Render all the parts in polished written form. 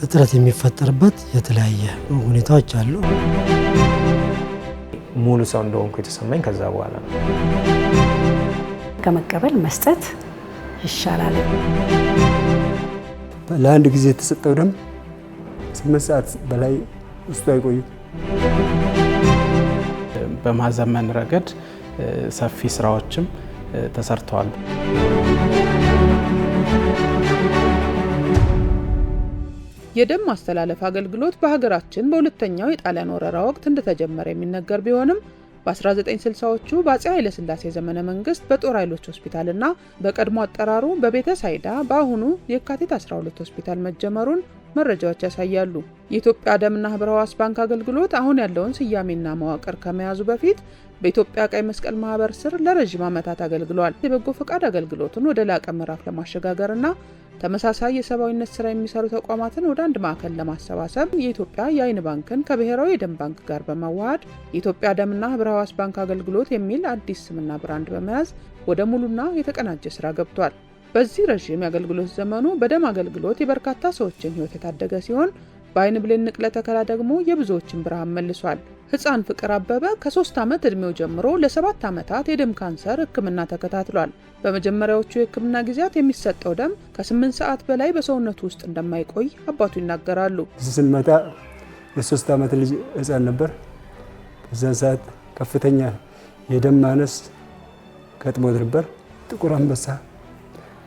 እጥረት የሚፈጠርበት የተለያየ ሁኔታዎች አሉ። ሙሉ ሰው እንደሆንኩ የተሰማኝ ከዛ በኋላ ነው። ከመቀበል መስጠት ይሻላል። ለአንድ ጊዜ የተሰጠው ደም 8 ሰዓት በላይ ውስጡ አይቆይም። በማዘመን ረገድ ሰፊ ስራዎችም ተሰርተዋል። የደም ማስተላለፍ አገልግሎት በሀገራችን በሁለተኛው የጣሊያን ወረራ ወቅት እንደተጀመረ የሚነገር ቢሆንም በ1960ዎቹ በአፄ ኃይለ ሥላሴ ዘመነ መንግስት በጦር ኃይሎች ሆስፒታልና በቀድሞ አጠራሩ በቤተ ሳይዳ በአሁኑ የካቲት 12 ሆስፒታል መጀመሩን መረጃዎች ያሳያሉ። የኢትዮጵያ ደምና ህብረ ሕዋስ ባንክ አገልግሎት አሁን ያለውን ስያሜና መዋቅር ከመያዙ በፊት በኢትዮጵያ ቀይ መስቀል ማህበር ስር ለረጅም ዓመታት አገልግሏል። የበጎ ፈቃድ አገልግሎቱን ወደ ላቀ ምዕራፍ ለማሸጋገርና ተመሳሳይ የሰብአዊነት ስራ የሚሰሩ ተቋማትን ወደ አንድ ማዕከል ለማሰባሰብ የኢትዮጵያ የአይን ባንክን ከብሔራዊ የደም ባንክ ጋር በማዋሃድ የኢትዮጵያ ደምና ህብረ ሕዋስ ባንክ አገልግሎት የሚል አዲስ ስምና ብራንድ በመያዝ ወደ ሙሉና የተቀናጀ ስራ ገብቷል። በዚህ ረዥም የአገልግሎት ዘመኑ በደም አገልግሎት የበርካታ ሰዎችን ህይወት የታደገ ሲሆን በአይን ብሌን ንቅለ ተከላ ደግሞ የብዙዎችን ብርሃን መልሷል። ህፃን ፍቅር አበበ ከ3 ዓመት እድሜው ጀምሮ ለ7 ዓመታት የደም ካንሰር ህክምና ተከታትሏል። በመጀመሪያዎቹ የህክምና ጊዜያት የሚሰጠው ደም ከ8 ሰዓት በላይ በሰውነቱ ውስጥ እንደማይቆይ አባቱ ይናገራሉ። ስንመጣ የ3 ዓመት ልጅ ህፃን ነበር። በዛን ሰዓት ከፍተኛ የደም ማነስ ገጥሞት ነበር። ጥቁር አንበሳ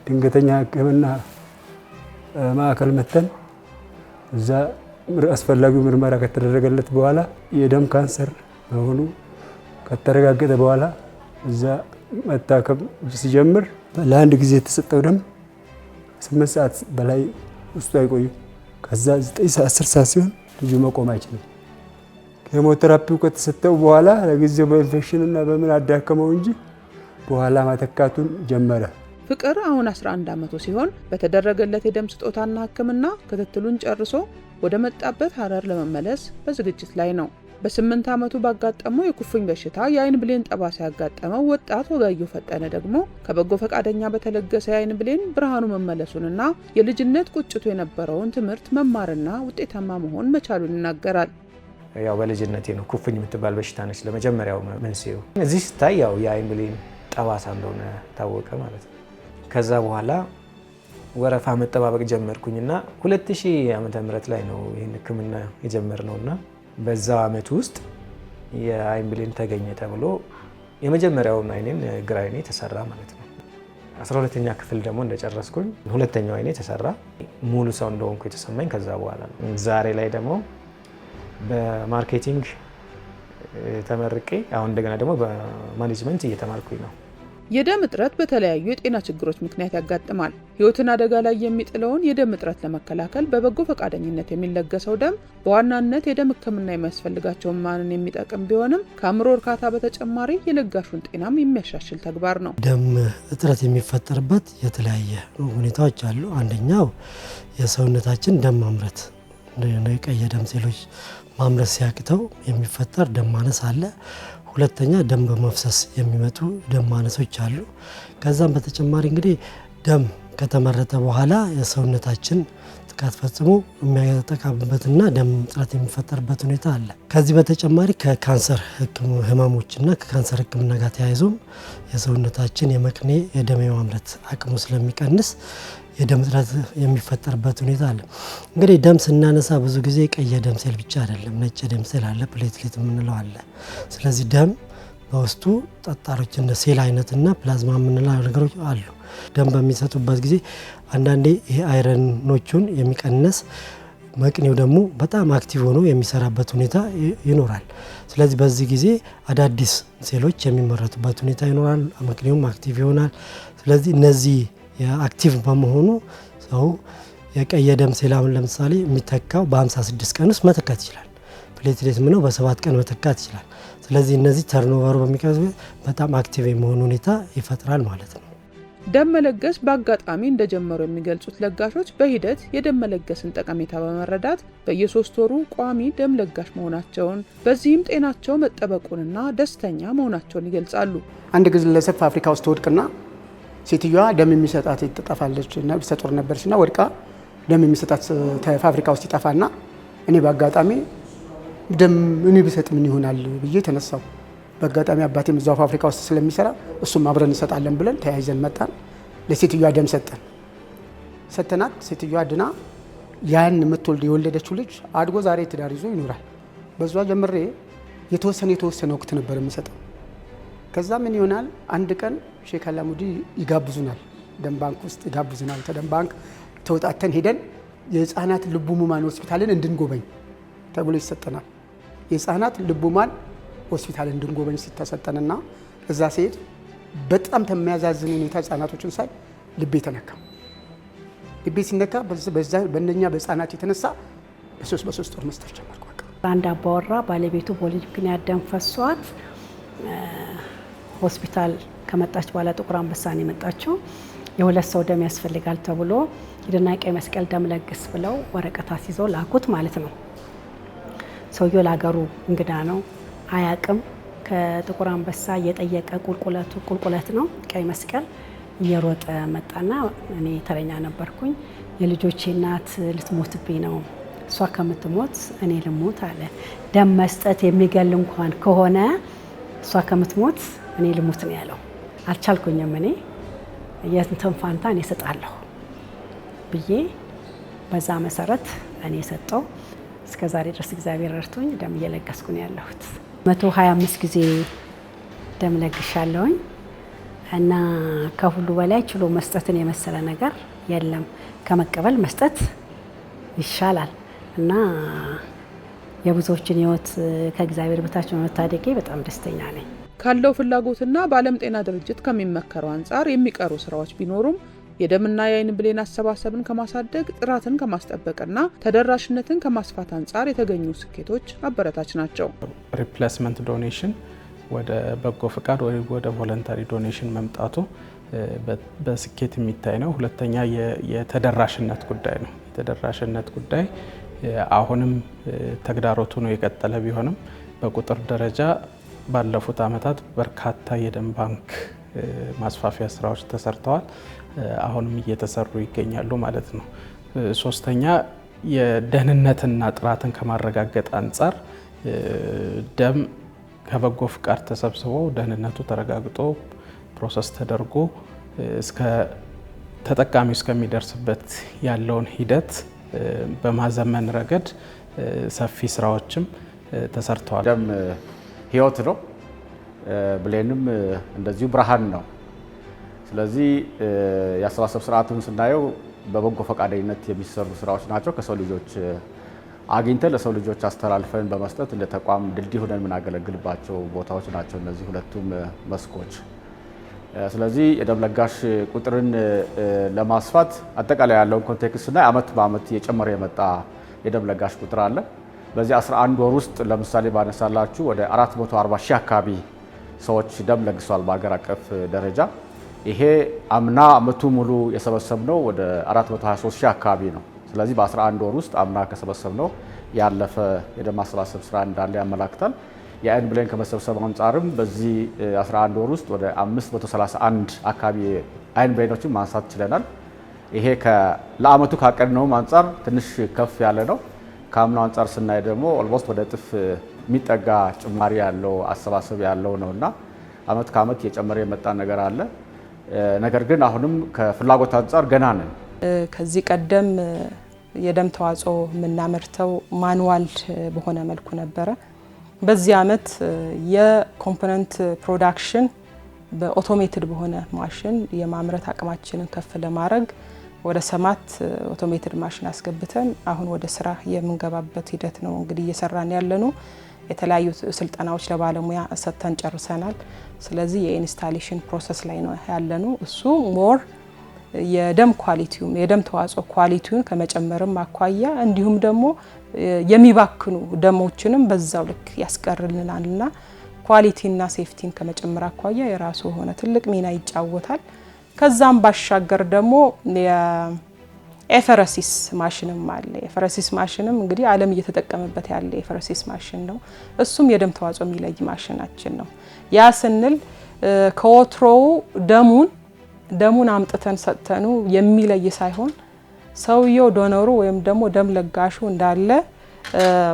ድንገተኛ ህክምና ማዕከል መተን እዛ አስፈላጊው ምርመራ ከተደረገለት በኋላ የደም ካንሰር መሆኑ ከተረጋገጠ በኋላ እዛ መታከም ሲጀምር ለአንድ ጊዜ የተሰጠው ደም 8 ሰዓት በላይ ውስጡ አይቆይም። ከዛ 9 ሰዓት 10 ሰዓት ሲሆን ልጁ መቆም አይችልም። ኬሞቴራፒው ከተሰጠው በኋላ ለጊዜው በኢንፌክሽን እና በምን አዳከመው እንጂ በኋላ ማተካቱን ጀመረ። ፍቅር አሁን 11 ዓመቱ ሲሆን በተደረገለት የደም ስጦታና ህክምና ክትትሉን ጨርሶ ወደ መጣበት ሀረር ለመመለስ በዝግጅት ላይ ነው። በ8 ዓመቱ ባጋጠመው የኩፍኝ በሽታ የአይን ብሌን ጠባሳ ያጋጠመው ወጣት ወጋየሁ ፈጠነ ደግሞ ከበጎ ፈቃደኛ በተለገሰ የአይን ብሌን ብርሃኑ መመለሱንና የልጅነት ቁጭቱ የነበረውን ትምህርት መማርና ውጤታማ መሆን መቻሉን ይናገራል። ያው በልጅነቴ ነው ኩፍኝ የምትባል በሽታ ነች ለመጀመሪያው መንስኤው። እዚህ ስታይ ያው የአይን ብሌን ጠባሳ እንደሆነ ታወቀ ማለት ነው። ከዛ በኋላ ወረፋ መጠባበቅ ጀመርኩኝና 2000 ዓመተ ምህረት ላይ ነው ይሄን ህክምና የጀመርነውና በዛ አመት ውስጥ የአይን ብሌን ተገኘ ተብሎ የመጀመሪያውን አይኔን ግራ አይኔ ተሰራ ማለት ነው። 12ኛ ክፍል ደግሞ እንደጨረስኩኝ ሁለተኛው አይኔ ተሰራ። ሙሉ ሰው እንደሆንኩ የተሰማኝ ከዛ በኋላ ነው። ዛሬ ላይ ደግሞ በማርኬቲንግ ተመርቄ አሁን እንደገና ደግሞ በማኔጅመንት እየተማርኩኝ ነው። የደም እጥረት በተለያዩ የጤና ችግሮች ምክንያት ያጋጥማል። ህይወትን አደጋ ላይ የሚጥለውን የደም እጥረት ለመከላከል በበጎ ፈቃደኝነት የሚለገሰው ደም በዋናነት የደም ህክምና የሚያስፈልጋቸውን ማንን የሚጠቅም ቢሆንም ከአእምሮ እርካታ በተጨማሪ የለጋሹን ጤናም የሚያሻሽል ተግባር ነው። ደም እጥረት የሚፈጠርበት የተለያየ ሁኔታዎች አሉ። አንደኛው የሰውነታችን ደም ማምረት የቀይ ደም ሴሎች ማምረት ሲያቅተው የሚፈጠር ደም ማነስ አለ። ሁለተኛ ደም በመፍሰስ የሚመጡ ደም ማነሶች አሉ። ከዛም በተጨማሪ እንግዲህ ደም ከተመረተ በኋላ የሰውነታችን ጥቃት ፈጽሞ የሚያጠቃብበትና ደም እጥረት የሚፈጠርበት ሁኔታ አለ። ከዚህ በተጨማሪ ከካንሰር ህመሞችና ከካንሰር ህክምና ጋር ተያይዞም የሰውነታችን የመቅኔ የደም የማምረት አቅሙ ስለሚቀንስ የደም እጥረት የሚፈጠርበት ሁኔታ አለ። እንግዲህ ደም ስናነሳ ብዙ ጊዜ ቀይ ደም ሴል ብቻ አይደለም፣ ነጭ ደም ሴል አለ፣ ፕሌትሌት የምንለው አለ። ስለዚህ ደም በውስጡ ጠጣሮች እንደ ሴል አይነትና ፕላዝማ የምንለው ነገሮች አሉ። ደም በሚሰጡበት ጊዜ አንዳንዴ ይሄ አይረኖቹን የሚቀንስ መቅኔው ደግሞ በጣም አክቲቭ ሆኖ የሚሰራበት ሁኔታ ይኖራል። ስለዚህ በዚህ ጊዜ አዳዲስ ሴሎች የሚመረቱበት ሁኔታ ይኖራል፣ መቅኔውም አክቲቭ ይሆናል። ስለዚህ እነዚህ የአክቲቭ በመሆኑ ሰው የቀይ ደም ሴል አሁን ለምሳሌ የሚተካው በ56 ቀን ውስጥ መተካት ይችላል። ፕሌትሌት ምነው በ7 ቀን መተካት ይችላል። ስለዚህ እነዚህ ተርኖቨሩ በሚቀርብ በጣም አክቲቭ የመሆኑ ሁኔታ ይፈጥራል ማለት ነው። ደም መለገስ በአጋጣሚ እንደጀመሩ የሚገልጹት ለጋሾች በሂደት የደም መለገስን ጠቀሜታ በመረዳት በየ3 ወሩ ቋሚ ደም ለጋሽ መሆናቸውን በዚህም ጤናቸው መጠበቁንና ደስተኛ መሆናቸውን ይገልጻሉ። አንድ ግለሰብ አፍሪካ ውስጥ ወድቅና ሴትዮዋ ደም የሚሰጣት ትጠፋለች እና ነፍሰ ጡር ነበርችና ወድቃ ደም የሚሰጣት ፋብሪካ ውስጥ ይጠፋና እኔ በአጋጣሚ ደም እኔ ብሰጥ ምን ይሆናል ብዬ ተነሳው። በአጋጣሚ አባቴም እዛው ፋብሪካ ውስጥ ስለሚሰራ እሱም አብረን እንሰጣለን ብለን ተያይዘን መጣን። ለሴትዮዋ ደም ሰጠናት። ሴትዮዋ ድና ያን የወለደችው ልጅ አድጎ ዛሬ ትዳር ይዞ ይኖራል። በዛ ጀምሬ የተወሰነ ወቅት ነበር የምሰጠው። ከዛ ምን ይሆናል አንድ ቀን ሼክ አላሙዲ ይጋብዙናል፣ ደም ባንክ ውስጥ ይጋብዙናል። ከደም ባንክ ተወጣተን ሄደን የህፃናት ልብ ህሙማን ሆስፒታልን እንድንጎበኝ ተብሎ ይሰጠናል። የህፃናት ልብ ህሙማን ሆስፒታልን እንድንጎበኝ ሲተሰጠንና እዛ ሲሄድ በጣም ተሚያዛዝን ሁኔታ ህፃናቶችን ሳይ ልቤ ተነካ። ልቤ ሲነካ በእነኛ በህፃናት የተነሳ በሶስት ወር መስጠት ጀመርኩ። አንድ አባወራ ባለቤቱ በወሊድ ምክንያት ደም ፈሷት ሆስፒታል ከመጣች በኋላ ጥቁር አንበሳ ነው የመጣችው። የሁለት ሰው ደም ያስፈልጋል ተብሎ ሂድና ቀይ መስቀል ደም ለግስ ብለው ወረቀት አስይዘው ላኩት ማለት ነው። ሰውየው ለሀገሩ እንግዳ ነው፣ አያቅም። ከጥቁር አንበሳ እየጠየቀ ቁልቁለት ነው ቀይ መስቀል እየሮጠ መጣና እኔ ተረኛ ነበርኩኝ። የልጆቼ እናት ልትሞትብኝ ነው፣ እሷ ከምትሞት እኔ ልሞት አለ። ደም መስጠት የሚገል እንኳን ከሆነ እሷ ከምትሞት እኔ ልሞት ነው ያለው። አልቻልኩኝም። እኔ የእንትን ፋንታ እኔ እሰጣለሁ ብዬ በዛ መሰረት እኔ ሰጠው። እስከ ዛሬ ድረስ እግዚአብሔር ረድቶኝ ደም እየለገስኩ ነው ያለሁት። 125 ጊዜ ደም ለግሻለሁኝ እና ከሁሉ በላይ ችሎ መስጠትን የመሰለ ነገር የለም። ከመቀበል መስጠት ይሻላል እና የብዙዎችን ህይወት ከእግዚአብሔር በታች በመታደጌ በጣም ደስተኛ ነኝ። ካለው ፍላጎትና በዓለም ጤና ድርጅት ከሚመከረው አንጻር የሚቀሩ ስራዎች ቢኖሩም የደምና የአይን ብሌን አሰባሰብን ከማሳደግ ጥራትን ከማስጠበቅና ተደራሽነትን ከማስፋት አንጻር የተገኙ ስኬቶች አበረታች ናቸው። ሪፕሌስመንት ዶኔሽን ወደ በጎ ፈቃድ ወይ ወደ ቮለንተሪ ዶኔሽን መምጣቱ በስኬት የሚታይ ነው። ሁለተኛ የተደራሽነት ጉዳይ ነው። የተደራሽነት ጉዳይ አሁንም ተግዳሮቱ ነው የቀጠለ ቢሆንም በቁጥር ደረጃ ባለፉት ዓመታት በርካታ የደም ባንክ ማስፋፊያ ስራዎች ተሰርተዋል። አሁንም እየተሰሩ ይገኛሉ ማለት ነው። ሶስተኛ የደህንነትና ጥራትን ከማረጋገጥ አንጻር ደም ከበጎ ፍቃድ ተሰብስቦ ደህንነቱ ተረጋግጦ ፕሮሰስ ተደርጎ እስከ ተጠቃሚው እስከሚደርስበት ያለውን ሂደት በማዘመን ረገድ ሰፊ ስራዎችም ተሰርተዋል። ደም ህይወት ነው፣ ብሌንም እንደዚሁ ብርሃን ነው። ስለዚህ የአሰባሰብ ስርዓቱን ስናየው በበጎ ፈቃደኝነት የሚሰሩ ስራዎች ናቸው። ከሰው ልጆች አግኝተን ለሰው ልጆች አስተላልፈን በመስጠት እንደ ተቋም ድልድይ ሆነን የምናገለግልባቸው ቦታዎች ናቸው እነዚህ ሁለቱም መስኮች። ስለዚህ የደም ለጋሽ ቁጥርን ለማስፋት አጠቃላይ ያለውን ኮንቴክስት እና አመት በአመት እየጨመረ የመጣ የደም ለጋሽ ቁጥር አለ። በዚህ 11 ወር ውስጥ ለምሳሌ ባነሳላችሁ ወደ 440 ሺህ አካባቢ ሰዎች ደም ለግሷል በአገር አቀፍ ደረጃ። ይሄ አምና አመቱ ሙሉ የሰበሰብነው ወደ 423 ሺህ አካባቢ ነው። ስለዚህ በ11 ወር ውስጥ አምና ከሰበሰብነው ያለፈ የደም ማሰባሰብ ስራ እንዳለ ያመላክታል። የአይን ብሌን ከመሰብሰብ አንጻርም በዚህ 11 ወር ውስጥ ወደ 531 አካባቢ አይን ብሌኖችን ማንሳት ችለናል። ይሄ ለአመቱ ካቀድነውም አንጻር ትንሽ ከፍ ያለ ነው። ከአምናው አንጻር ስናይ ደግሞ ኦልሞስት ወደ እጥፍ የሚጠጋ ጭማሪ ያለው አሰባሰብ ያለው ነውና አመት ከአመት እየጨመረ የመጣ ነገር አለ። ነገር ግን አሁንም ከፍላጎት አንጻር ገና ነን። ከዚህ ቀደም የደም ተዋጽኦ የምናመርተው ማኑዋል በሆነ መልኩ ነበረ። በዚህ አመት የኮምፖነንት ፕሮዳክሽን በኦቶሜትድ በሆነ ማሽን የማምረት አቅማችንን ከፍ ለማድረግ ወደ 7 ኦቶሜትድ ማሽን አስገብተን አሁን ወደ ስራ የምንገባበት ሂደት ነው እንግዲህ እየሰራን ያለነው። የተለያዩ ስልጠናዎች ለባለሙያ ሰጥተን ጨርሰናል። ስለዚህ የኢንስታሌሽን ፕሮሰስ ላይ ነው ያለነው። እሱ ሞር የደም ኳሊቲውን የደም ተዋጽኦ ኳሊቲውን ከመጨመርም አኳያ እንዲሁም ደግሞ የሚባክኑ ደሞችንም በዛው ልክ ያስቀርልናልና ኳሊቲና ሴፍቲን ከመጨመር አኳያ የራሱ ሆነ ትልቅ ሚና ይጫወታል። ከዛም ባሻገር ደግሞ የኤፈረሲስ ማሽንም አለ። የኤፈረሲስ ማሽንም እንግዲህ ዓለም እየተጠቀመበት ያለ የኤፈረሲስ ማሽን ነው። እሱም የደም ተዋጽኦ የሚለይ ማሽናችን ነው። ያ ስንል ከወትሮው ደሙን አምጥተን ሰጥተኑ የሚለይ ሳይሆን ሰውየው ዶነሩ ወይም ደግሞ ደም ለጋሹ እንዳለ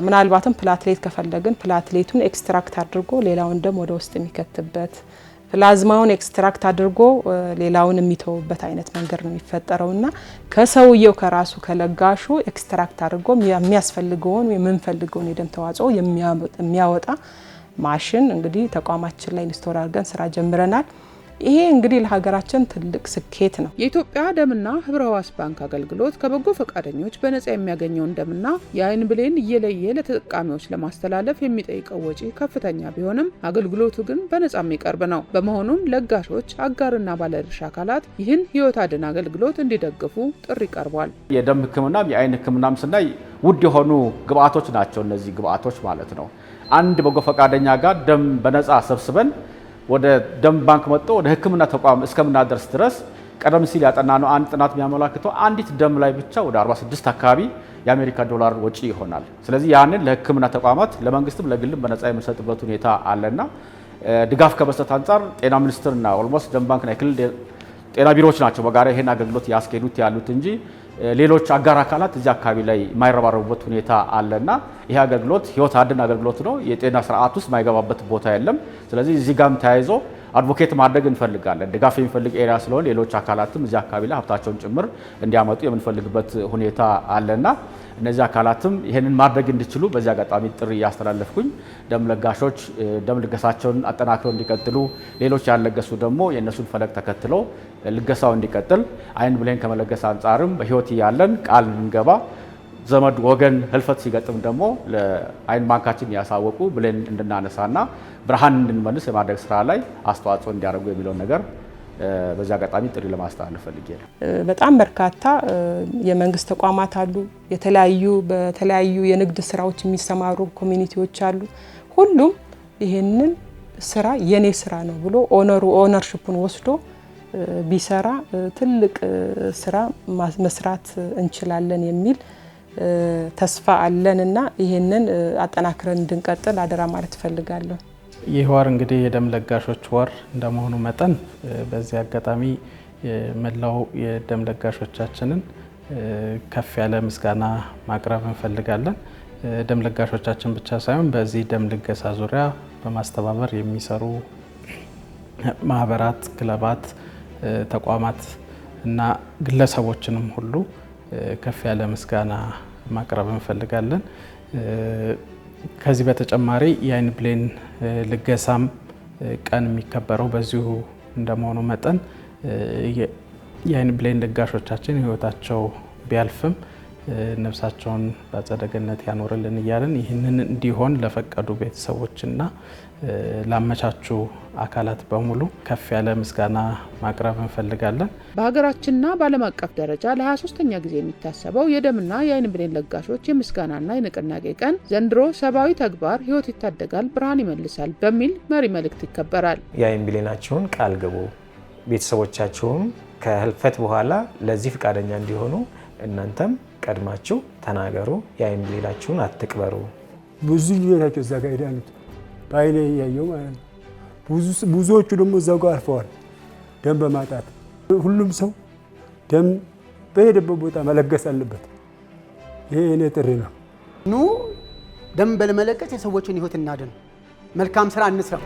ምናልባትም ፕላትሌት ከፈለግን ፕላትሌቱን ኤክስትራክት አድርጎ ሌላውን ደም ወደ ውስጥ የሚከትበት ፕላዝማውን ኤክስትራክት አድርጎ ሌላውን የሚተውበት አይነት መንገድ ነው የሚፈጠረውና ከሰውየው ከራሱ ከለጋሹ ኤክስትራክት አድርጎ የሚያስፈልገውን የምንፈልገውን የደም ተዋጽኦ የሚያወጣ ማሽን እንግዲህ ተቋማችን ላይ ኢንስቶል አድርገን ስራ ጀምረናል። ይሄ እንግዲህ ለሀገራችን ትልቅ ስኬት ነው። የኢትዮጵያ ደምና ህብረ ህዋስ ባንክ አገልግሎት ከበጎ ፈቃደኞች በነጻ የሚያገኘውን ደምና የአይን ብሌን እየለየ ለተጠቃሚዎች ለማስተላለፍ የሚጠይቀው ወጪ ከፍተኛ ቢሆንም አገልግሎቱ ግን በነጻ የሚቀርብ ነው። በመሆኑም ለጋሾች፣ አጋርና ባለድርሻ አካላት ይህን ህይወት አድን አገልግሎት እንዲደግፉ ጥሪ ቀርቧል። የደም ህክምናም የአይን ህክምናም ስናይ ውድ የሆኑ ግብአቶች ናቸው። እነዚህ ግብአቶች ማለት ነው አንድ በጎ ፈቃደኛ ጋር ደም በነጻ ሰብስበን ወደ ደም ባንክ መጥቶ ወደ ህክምና ተቋም እስከምናደርስ ድረስ ቀደም ሲል ያጠናነው አንድ ጥናት የሚያመላክተው አንዲት ደም ላይ ብቻ ወደ 46 አካባቢ የአሜሪካ ዶላር ወጪ ይሆናል። ስለዚህ ያንን ለህክምና ተቋማት ለመንግስትም ለግልም በነጻ የምንሰጥበት ሁኔታ አለና ድጋፍ ከመስጠት አንጻር ጤና ሚኒስቴርና ኦልሞስት ደም ባንክና የክልል ጤና ቢሮዎች ናቸው በጋራ ይሄን አገልግሎት ያስኬዱት ያሉት እንጂ ሌሎች አጋር አካላት እዚህ አካባቢ ላይ የማይረባረቡበት ሁኔታ አለና ይሄ አገልግሎት ህይወት አድን አገልግሎት ነው። የጤና ስርዓት ውስጥ የማይገባበት ቦታ የለም። ስለዚህ እዚህ ጋርም ተያይዞ አድቮኬት ማድረግ እንፈልጋለን። ድጋፍ የሚፈልግ ኤሪያ ስለሆነ ሌሎች አካላትም እዚህ አካባቢ ላይ ሀብታቸውን ጭምር እንዲያመጡ የምንፈልግበት ሁኔታ አለና እነዚህ አካላትም ይሄንን ማድረግ እንዲችሉ በዚህ አጋጣሚ ጥሪ ያስተላለፍኩኝ ደም ለጋሾች ደም ልገሳቸውን አጠናክረው እንዲቀጥሉ፣ ሌሎች ያለገሱ ደግሞ የእነሱን ፈለግ ተከትለው ልገሳው እንዲቀጥል አይን ብሌን ከመለገስ አንጻርም በህይወት ያለን ቃል እንገባ ዘመድ ወገን ህልፈት ሲገጥም ደግሞ ለአይን ባንካችን ያሳወቁ ብሌን እንድናነሳና ብርሃን እንድንመልስ የማድረግ ስራ ላይ አስተዋጽኦ እንዲያደርጉ የሚለውን ነገር በዚህ አጋጣሚ ጥሪ ለማስተላለፍ ፈልጌ ነው። በጣም በርካታ የመንግስት ተቋማት አሉ። በተለያዩ የንግድ ስራዎች የሚሰማሩ ኮሚኒቲዎች አሉ። ሁሉም ይሄንን ስራ የኔ ስራ ነው ብሎ ኦነርሺፑን ወስዶ ቢሰራ ትልቅ ስራ መስራት እንችላለን የሚል ተስፋ አለንና ይሄንን አጠናክረን እንድንቀጥል አደራ ማለት ፈልጋለሁ። ይህ ወር እንግዲህ የደም ለጋሾች ወር እንደመሆኑ መጠን በዚህ አጋጣሚ መላው የደም ለጋሾቻችንን ከፍ ያለ ምስጋና ማቅረብ እንፈልጋለን። ደም ለጋሾቻችን ብቻ ሳይሆን በዚህ ደም ልገሳ ዙሪያ በማስተባበር የሚሰሩ ማህበራት፣ ክለባት፣ ተቋማት እና ግለሰቦችንም ሁሉ ከፍ ያለ ምስጋና ማቅረብ እንፈልጋለን። ከዚህ በተጨማሪ የአይን ብሌን ልገሳም ቀን የሚከበረው በዚሁ እንደመሆኑ መጠን የአይን ብሌን ለጋሾቻችን ህይወታቸው ቢያልፍም ነፍሳቸውን በአጸደ ገነት ያኖርልን እያለን ይህንን እንዲሆን ለፈቀዱ ቤተሰቦችና ላመቻቹ አካላት በሙሉ ከፍ ያለ ምስጋና ማቅረብ እንፈልጋለን። በሀገራችንና በዓለም አቀፍ ደረጃ ለ23ኛ ጊዜ የሚታሰበው የደምና የአይን ብሌን ለጋሾች የምስጋናና የንቅናቄ ቀን ዘንድሮ ሰብአዊ ተግባር ህይወት ይታደጋል፣ ብርሃን ይመልሳል በሚል መሪ መልእክት ይከበራል። የአይን ብሌናችሁን ቃል ግቡ፣ ቤተሰቦቻችሁም ከህልፈት በኋላ ለዚህ ፈቃደኛ እንዲሆኑ እናንተም ቀድማችሁ ተናገሩ። የአይን ብሌናችሁን አትቅበሩ። ብዙ ልጆቻቸው እዛ ጋር ሄዳሉት በአይኔ እያየው ማለት ነው። ብዙዎቹ ደግሞ እዛው ጋር አርፈዋል ደም በማጣት። ሁሉም ሰው ደም በሄደበት ቦታ መለገስ አለበት። ይሄ የኔ ጥሪ ነው። ኑ ደም በመለገስ የሰዎችን ህይወት እናድን። መልካም ስራ እንስራ።